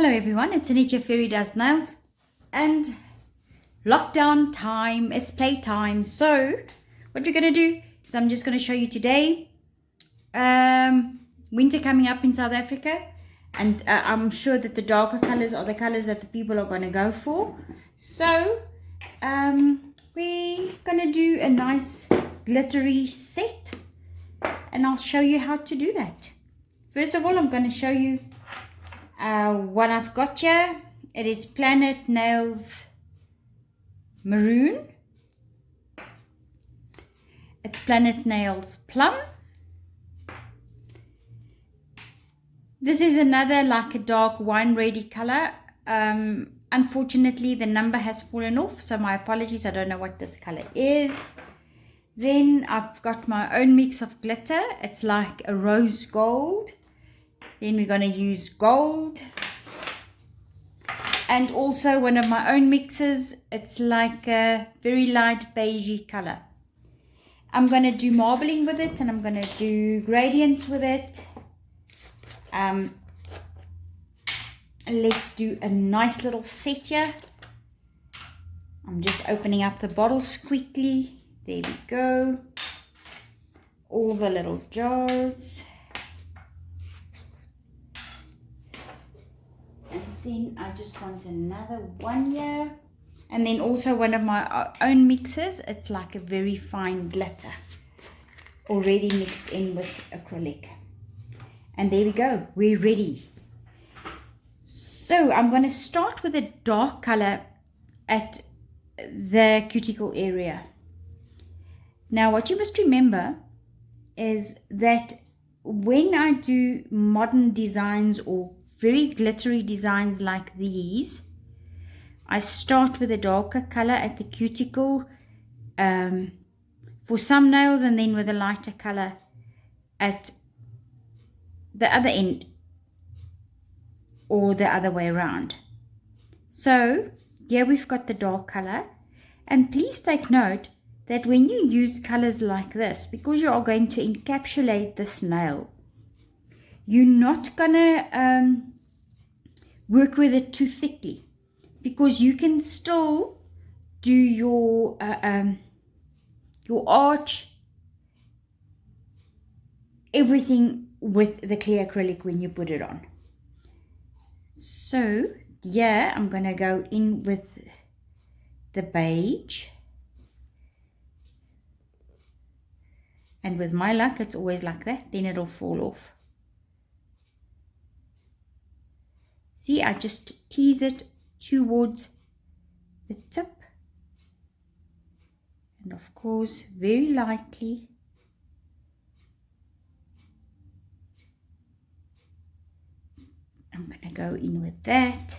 Hello everyone, it's Anita Fairy Does Nails and lockdown time is playtime. So what we're going to do is I'm just going to show you today winter coming up in South Africa, and I'm sure that the darker colors are the colors that the people are going to go for. So we're going to do a nice glittery set and I'll show you how to do that. First of all, I'm going to show you what I've got here. It is Planet Nails Maroon. It's Planet Nails Plum. This is another like a dark wine ready color. Unfortunately, the number has fallen off, so my apologies. I don't know what this color is. Then I've got my own mix of glitter. It's like a rose gold. Then we're going to use gold. And also one of my own mixes. It's like a very light beigey color. I'm going to do marbling with it, and I'm going to do gradients with it. Let's do a nice little set here. I'm just opening up the bottles quickly. There we go. All the little jars. And then I just want another one here. And then also one of my own mixes. It's like a very fine glitter, already mixed in with acrylic. And there we go, we're ready. So I'm going to start with a dark color at the cuticle area. Now what you must remember is that when I do modern designs or very glittery designs like these, I start with a darker color at the cuticle for some nails, and then with a lighter color at the other end, or the other way around. So here we've got the dark color, and please take note that when you use colors like this, because you are going to encapsulate this nail, you're not gonna work with it too thickly, because you can still do your arch, everything with the clear acrylic when you put it on. So yeah, I'm gonna go in with the beige, and with my luck it's always like that, then it'll fall off. See, I just tease it towards the tip, and of course very lightly I'm going to go in with that.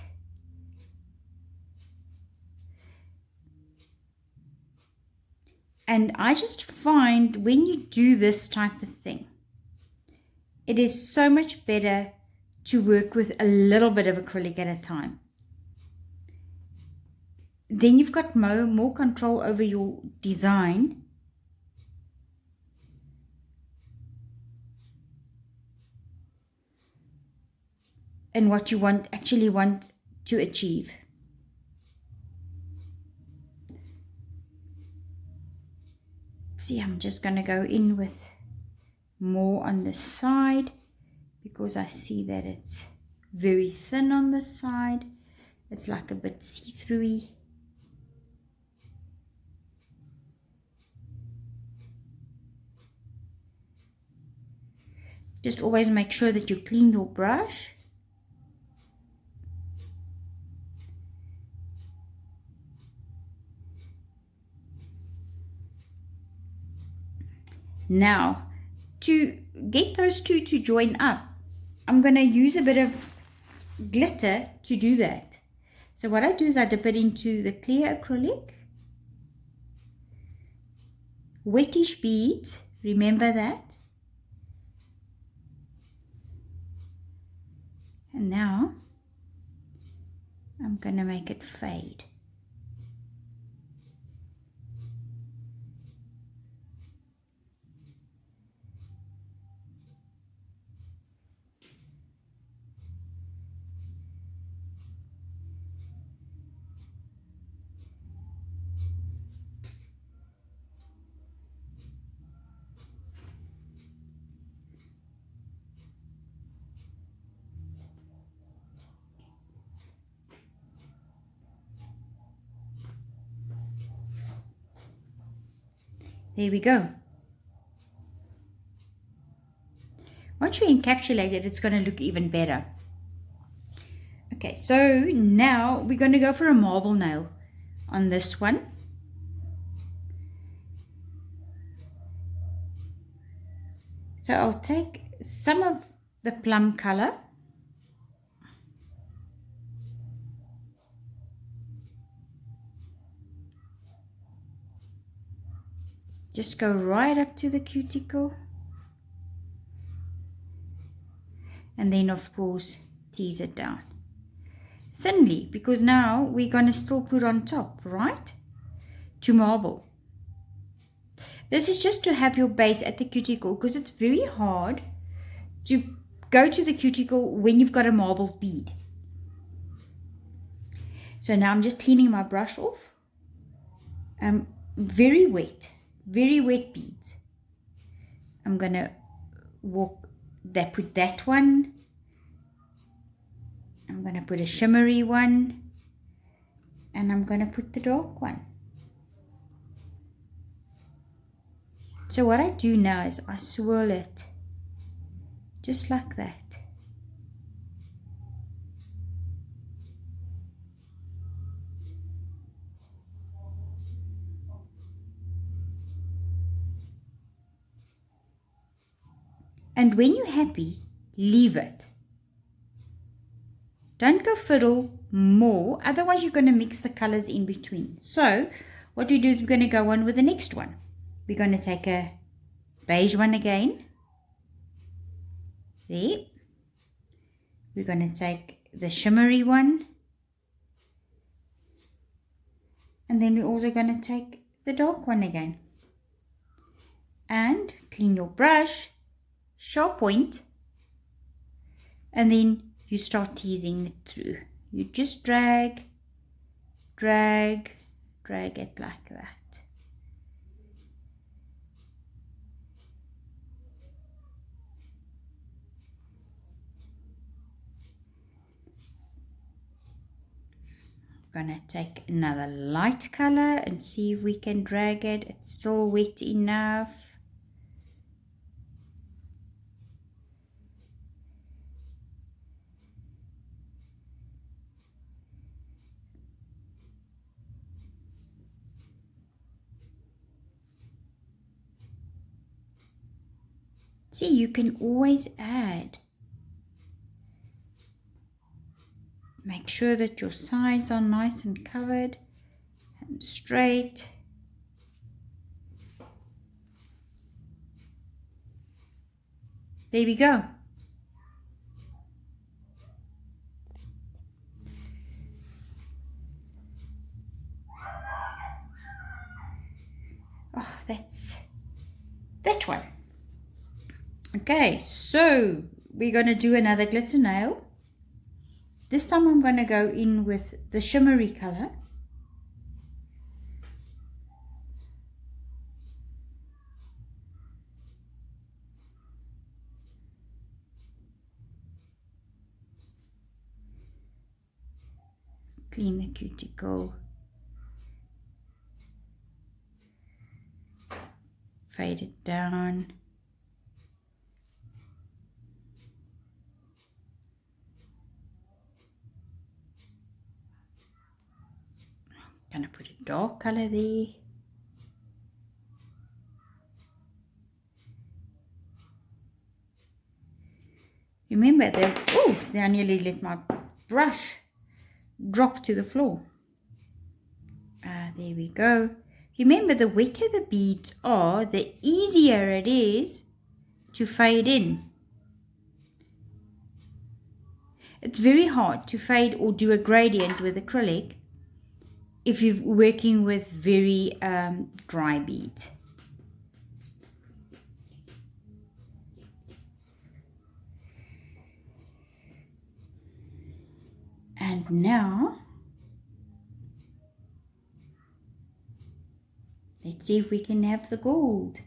And I just find when you do this type of thing, it is so much better to work with a little bit of acrylic at a time. Then you've got more control over your design. And what you actually want to achieve. See, I'm just going to go in with more on the side, because I see that it's very thin on the side. It's like a bit see-through-y. Just always make sure that you clean your brush. Now, to get those two to join up, I'm going to use a bit of glitter to do that. So what I do is I dip it into the clear acrylic. Wettish beads, remember that. And now I'm going to make it fade. There we go. Once you encapsulate it, it's going to look even better. Okay, so now we're going to go for a marble nail on this one. So I'll take some of the plum color. Just go right up to the cuticle. And then of course tease it down thinly, because now we're going to still put on top, right, to marble. This is just to have your base at the cuticle, because it's very hard to go to the cuticle when you've got a marble bead. So now I'm just cleaning my brush off. Very wet beads. I'm going to put that one. I'm going to put a shimmery one, and I'm going to put the dark one. So what I do now is I swirl it just like that. And when you're happy, leave it. Don't go fiddle more, otherwise you're going to mix the colors in between. So what we do is we're going to go on with the next one. We're going to take a beige one again. There. We're going to take the shimmery one. And then we're also going to take the dark one again. And clean your brush, sharp point, and then you start teasing it through. You just drag it like that. I'm gonna take another light color and see if we can drag it. It's still wet enough. See, you can always add. Make sure that your sides are nice and covered and straight. There we go. Oh, that's that one. Okay, so we're going to do another glitter nail. This time I'm going to go in with the shimmery color. Clean the cuticle. Fade it down. Gonna put a dark color there. Remember that, oh, I nearly let my brush drop to the floor. There we go. Remember, the wetter the beads are, the easier it is to fade in. It's very hard to fade or do a gradient with acrylic if you're working with very dry beads. And now, let's see if we can have the gold.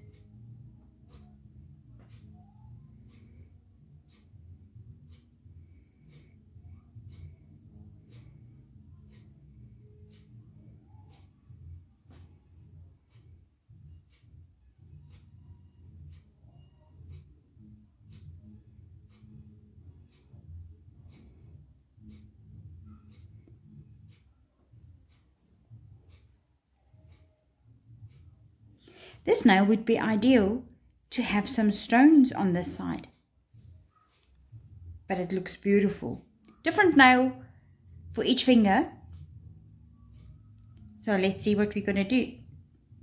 This nail would be ideal to have some stones on this side. But it looks beautiful. Different nail for each finger. So let's see what we're going to do.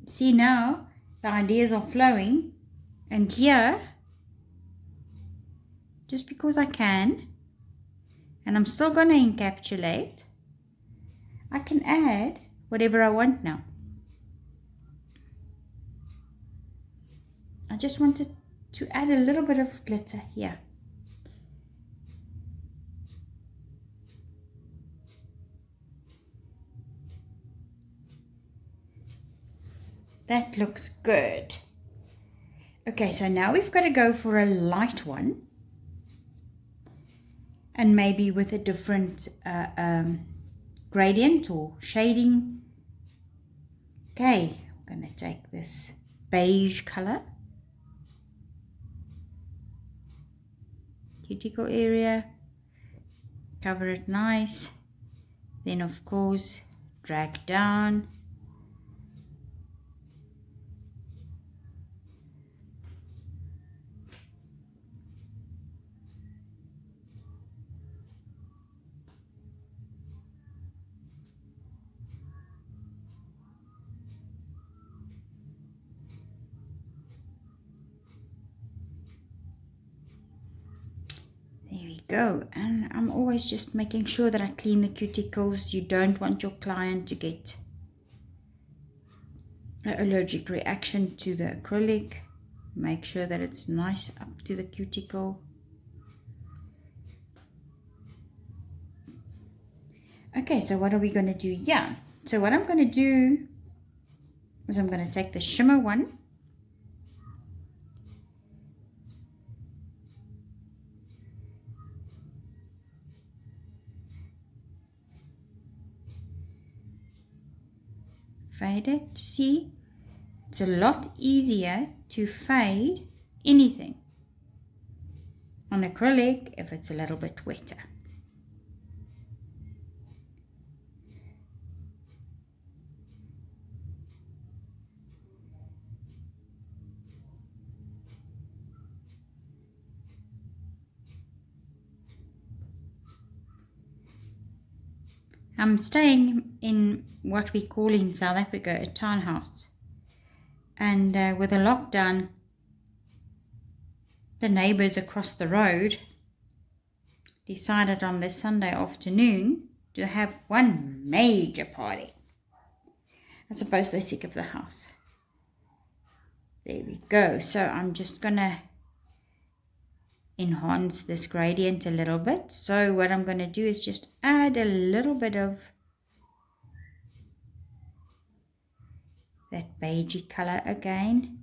See now, the ideas are flowing. And here, just because I can, and I'm still going to encapsulate, I can add whatever I want now. I just wanted to add a little bit of glitter here. That looks good. Okay, so now we've got to go for a light one. And maybe with a different gradient or shading. Okay, I'm going to take this beige color. Cuticle area. Cover it nice. Then of course, drag down. There we go. And I'm always just making sure that I clean the cuticles. You don't want your client to get an allergic reaction to the acrylic. Make sure that it's nice up to the cuticle. Okay, so what are we going to do here? So what I'm going to do is I'm going to take the shimmer one. Fade it. See, it's a lot easier to fade anything on acrylic if it's a little bit wetter. I'm staying in what we call in South Africa a townhouse, and with a lockdown, the neighbors across the road decided on this Sunday afternoon to have one major party. I suppose they're sick of the house. There we go. So I'm just gonna enhance this gradient a little bit. So what I'm going to do is just add a little bit of that beigey color again.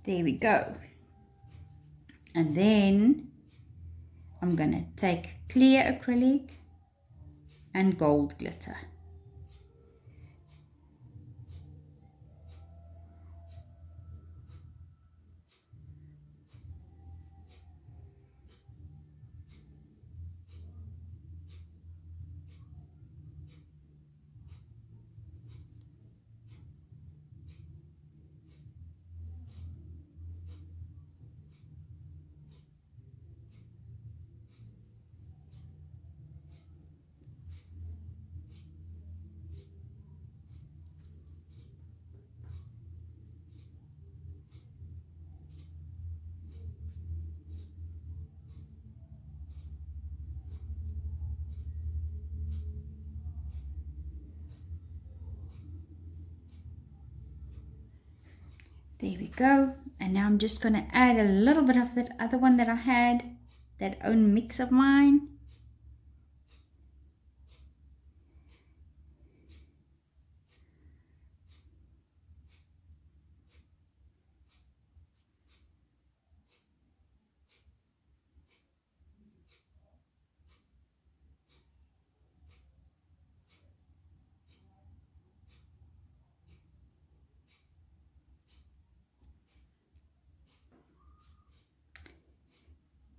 There we go. And then I'm going to take clear acrylic and gold glitter. There we go. And now I'm just going to add a little bit of that other one that I had, that own mix of mine.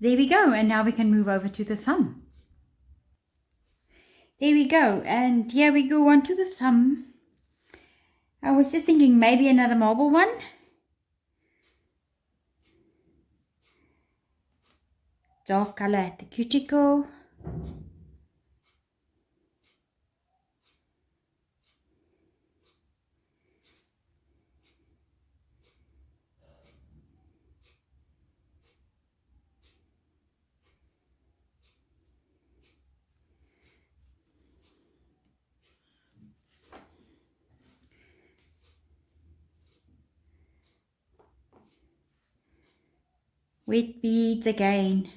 There we go. And now we can move over to the thumb. There we go. And here we go on to the thumb. I was just thinking maybe another marble one. Dark color at the cuticle. Wet beads again.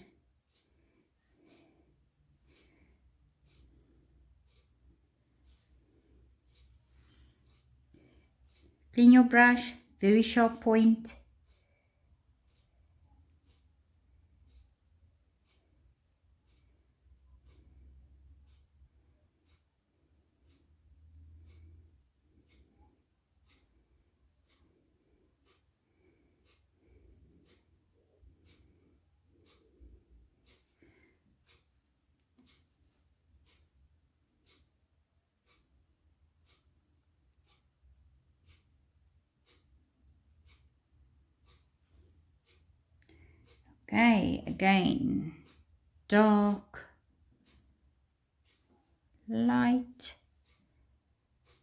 Clean your brush, very sharp point. Okay, again, dark, light,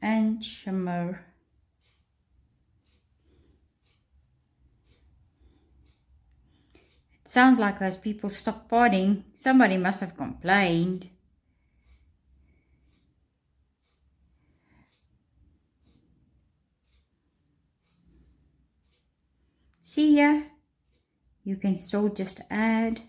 and shimmer. It sounds like those people stopped partying. Somebody must have complained. See ya? You can still just add.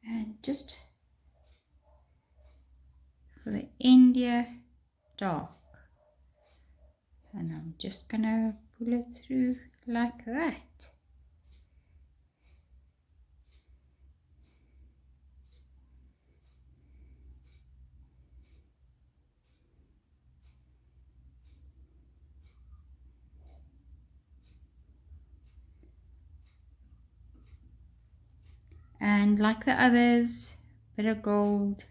And just for the India dark. And I'm just gonna pull it through like that. And like the others, bit of gold.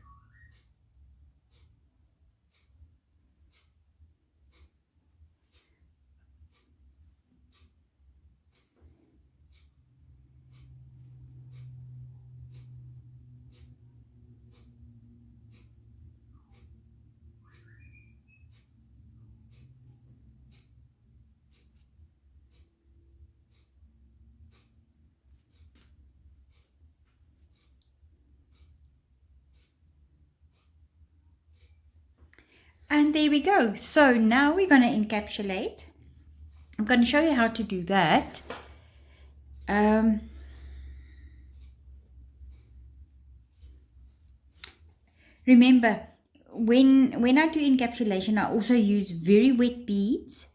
And there we go. So now we're going to encapsulate. I'm going to show you how to do that. Remember, when I do encapsulation, I also use very wet beads.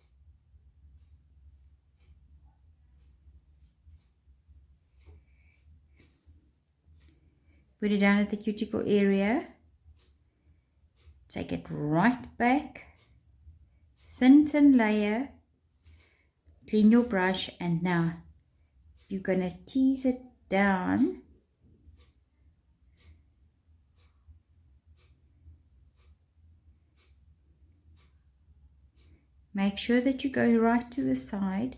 Put it down at the cuticle area. Take it right back. Thin layer. Clean your brush, and now you're going to tease it down. Make sure that you go right to the side.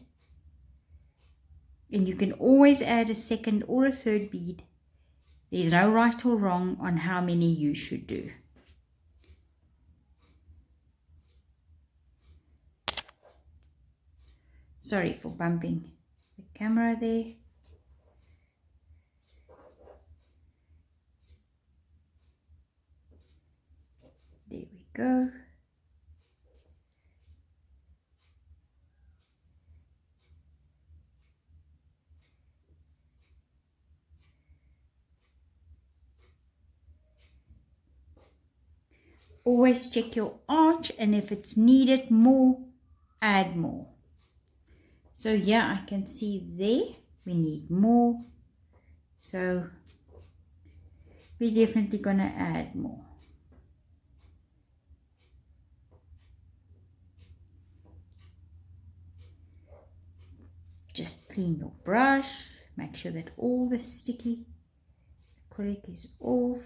And you can always add a second or a third bead. There's no right or wrong on how many you should do. Sorry for bumping the camera there. There we go. Always check your arch, and if it's needed more, add more. So yeah, I can see there we need more, so we're definitely gonna add more. Just clean your brush, make sure that all the sticky acrylic is off,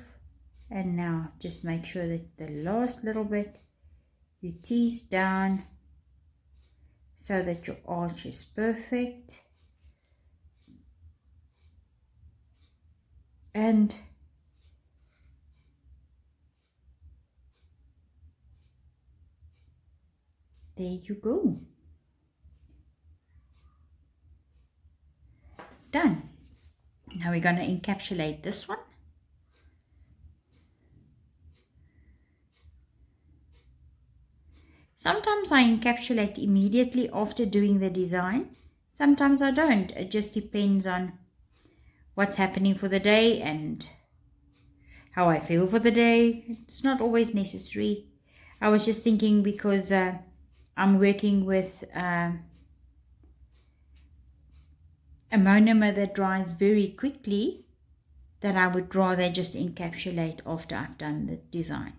and now just make sure that the last little bit you tease down so that your arch is perfect. And there you go. Done. Now we're going to encapsulate this one. Sometimes I encapsulate immediately after doing the design. Sometimes I don't. It just depends on what's happening for the day and how I feel for the day. It's not always necessary. I was just thinking because I'm working with a monomer that dries very quickly, that I would rather just encapsulate after I've done the design.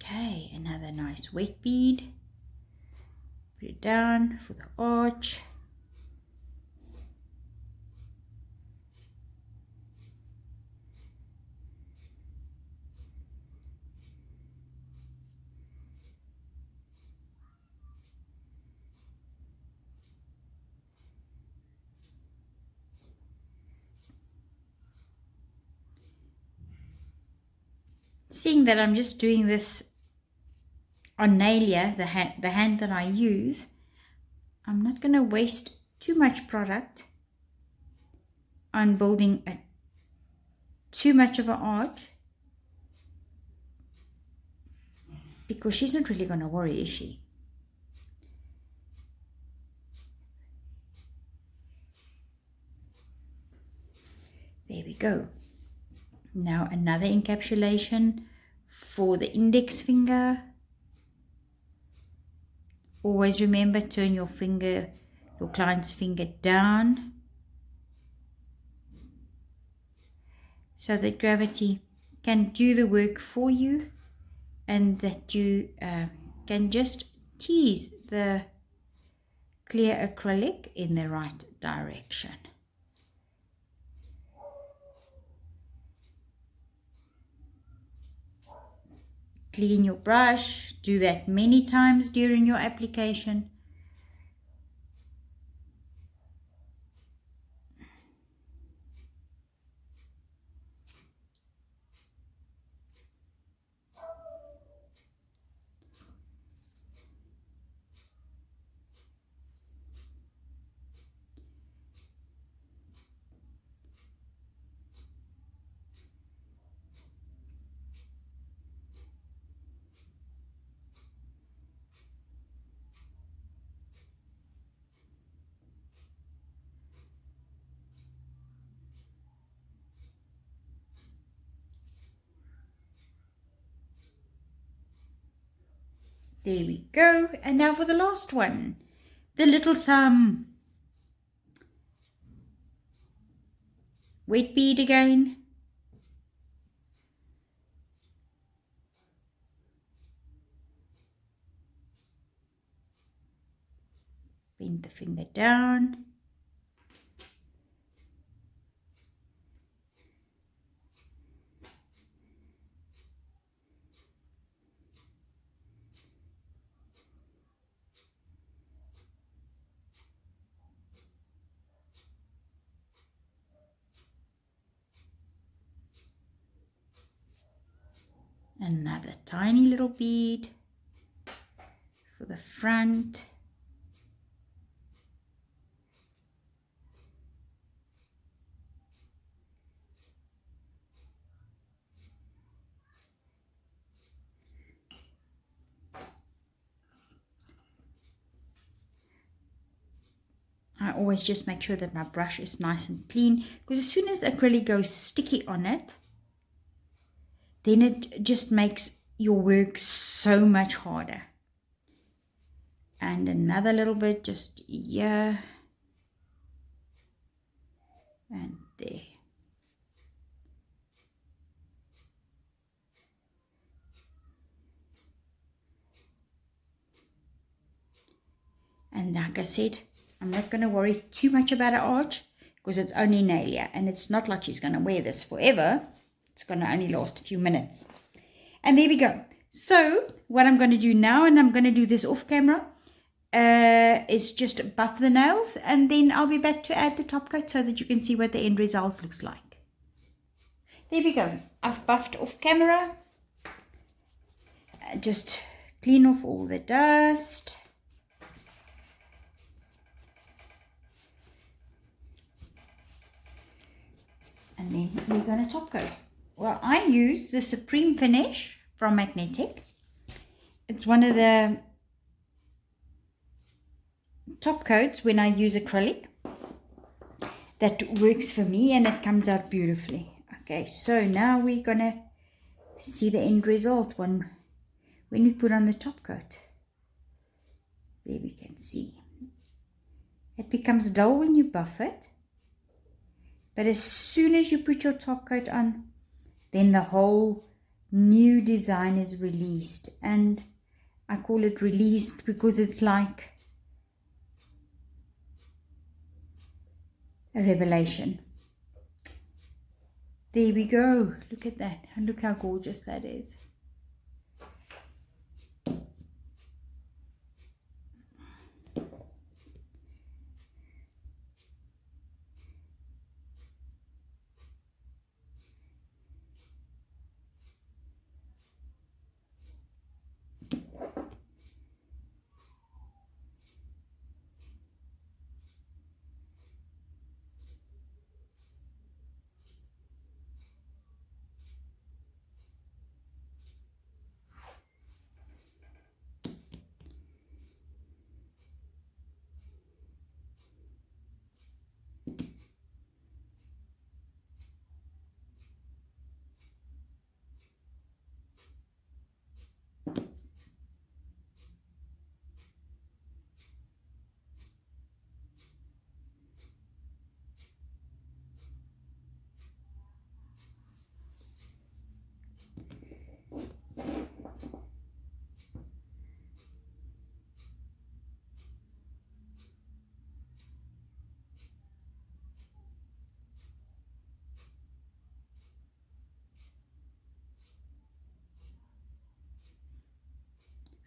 Okay, another nice wet bead. Put it down for the arch. Seeing that I'm just doing this on Nailia, the hand that I use, I'm not going to waste too much product on building too much of an arch, because she's not really going to worry, is she? There we go. Now another encapsulation for the index finger. Always remember, turn your finger, your client's finger down, so that gravity can do the work for you, and that you can just tease the clear acrylic in the right direction. Clean your brush, do that many times during your application. There we go. And now for the last one, the little thumb. Wet bead again. bend the finger down. Another tiny little bead for the front. I always just make sure that my brush is nice and clean, because as soon as acrylic goes sticky on it, then it just makes your work so much harder. And another little bit just here and there. And like I said, I'm not going to worry too much about her arch, because it's only Nalia, and it's not like she's going to wear this forever. It's going to only last a few minutes. And there we go. So what I'm going to do now, and I'm going to do this off camera, is just buff the nails, and then I'll be back to add the top coat so that you can see what the end result looks like. There we go. I've buffed off camera. Just clean off all the dust. And then we're going to top coat. Well, I use the Supreme Finish from Magnetic. It's one of the top coats when I use acrylic that works for me, and it comes out beautifully. Okay, so now we're going to see the end result when we put on the top coat. There we can see. It becomes dull when you buff it. But as soon as you put your top coat on, then the whole new design is released. And I call it released because it's like a revelation. There we go. Look at that. And look how gorgeous that is.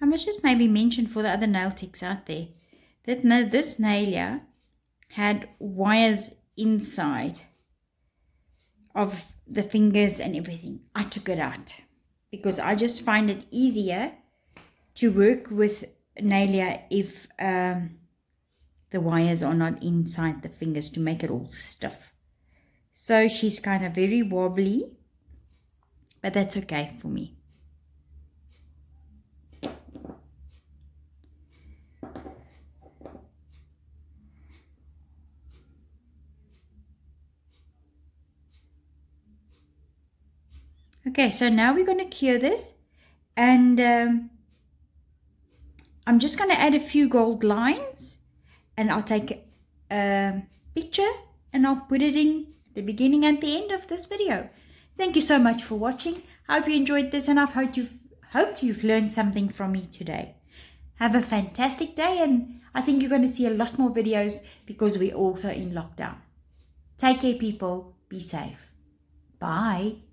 I must just maybe mention for the other nail techs out there that this Nalia had wires inside of the fingers and everything. I took it out because I just find it easier to work with Nalia if the wires are not inside the fingers to make it all stiff. So she's kind of very wobbly, but that's okay for me. Okay, so now we're going to cure this, and I'm just going to add a few gold lines, and I'll take a picture and I'll put it in the beginning and the end of this video. Thank you so much for watching. I hope you enjoyed this, and I've hoped you've learned something from me today. Have a fantastic day, and I think you're going to see a lot more videos because we're also in lockdown. Take care, people. Be safe. Bye.